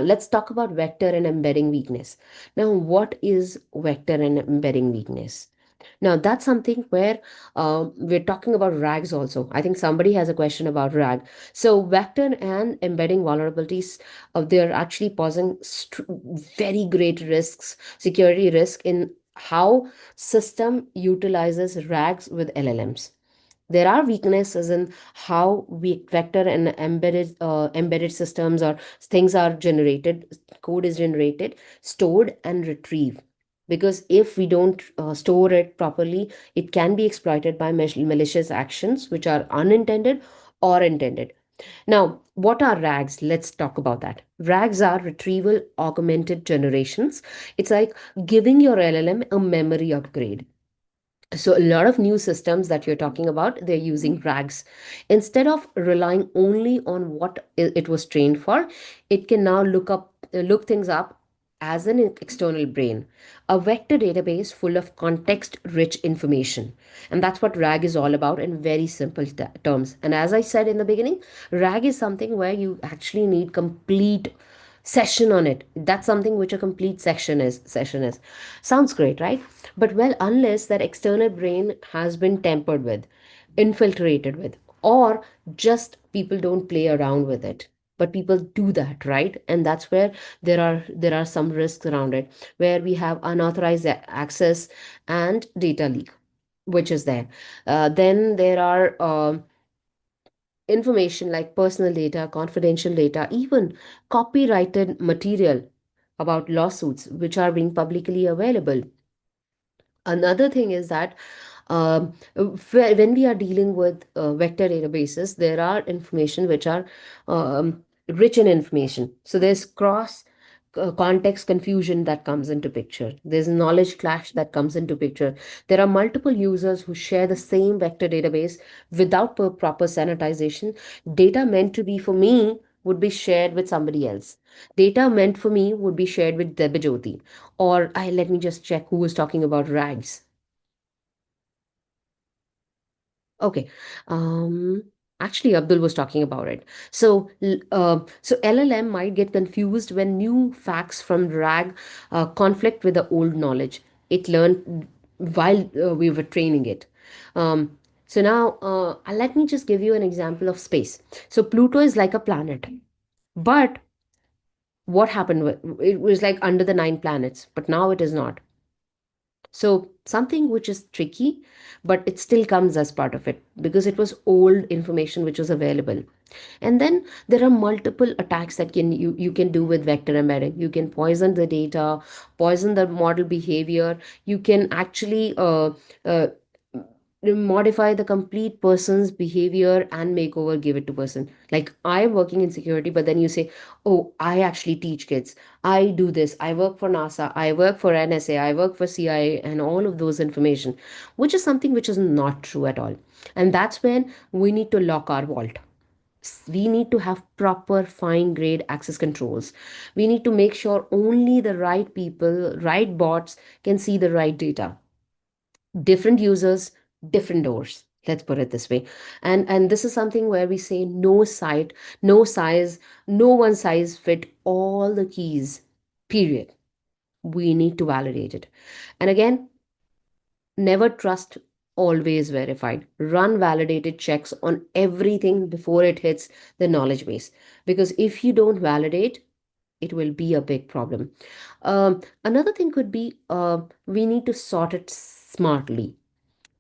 Let's talk about vector and embedding weakness. Now, what is vector and embedding weakness? Now, that's something where we're talking about RAGs also. I think somebody has a question about RAG. So, vector and embedding vulnerabilities, they're actually posing very great risks, security risk in how system utilizes RAGs with LLMs. There are weaknesses in how we vector and embedded systems or things are generated, code is generated, stored and retrieved. Because if we don't store it properly, it can be exploited by malicious actions which are unintended or intended. Now, what are RAGs? Let's talk about that. RAGs are retrieval augmented generations. It's like giving your LLM a memory upgrade. So a lot of new systems that you're talking about, they're using RAGs. Instead of relying only on what it was trained for, it can now look things up as an external brain, a vector database full of context-rich information. And that's what RAG is all about in very simple terms. And as I said in the beginning, RAG is something where you actually need complete session on it. That's something which a complete session is. Sounds great, right? But well, unless that external brain has been tampered with, infiltrated with, or just people don't play around with it, but people do that, right? And that's where there are some risks around it, where we have unauthorized access and data leak, which is there. Then there are information like personal data, confidential data, even copyrighted material about lawsuits which are being publicly available. Another thing is that when we are dealing with vector databases, there are information which are rich in information. So there's cross context confusion that comes into picture. There's knowledge clash that comes into picture. There are multiple users who share the same vector database without proper sanitization. Data meant to be for me would be shared with somebody else. Data meant for me would be shared with Debajoti. Or let me just check who was talking about rags. Okay. Um, Actually, Abdul was talking about it. So LLM might get confused when new facts from RAG conflict with the old knowledge it learned while we were training it. So now, let me just give you an example of space. So Pluto is like a planet, but what happened? It was like under the nine planets, but now it is not. So something which is tricky, but it still comes as part of it because it was old information which was available. And then there are multiple attacks that you can do with vector embedding. You can poison the data, poison the model behavior. You can actually uh, modify the complete person's behavior and makeover, give it to person. Like I'm working in security, but then you say, oh, I actually teach kids. I do this. I work for NASA. I work for NSA. I work for CIA and all of those information, which is something which is not true at all. And that's when we need to lock our vault. We need to have proper fine grade access controls. We need to make sure only the right people, right bots can see the right data. Different users, different doors, let's put it this way. And this is something where we say no site, no size, no one size fit all the keys, period. We need to validate it. And again, never trust, always verified. Run validated checks on everything before it hits the knowledge base, because if you don't validate, it will be a big problem. Another thing could be we need to sort it smartly.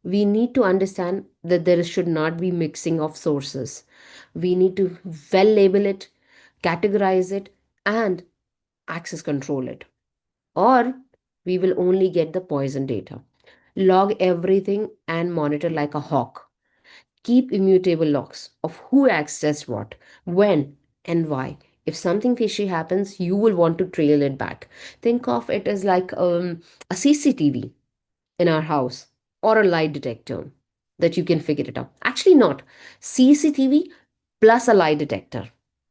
We need to understand that there should not be mixing of sources. We need to well label it, categorize it, and access control it. Or we will only get the poison data. Log everything and monitor like a hawk. Keep immutable logs of who accessed what, when, and why. If something fishy happens, you will want to trail it back. Think of it as like a CCTV in our house or a lie detector that you can figure it out. Actually, not CCTV plus a lie detector.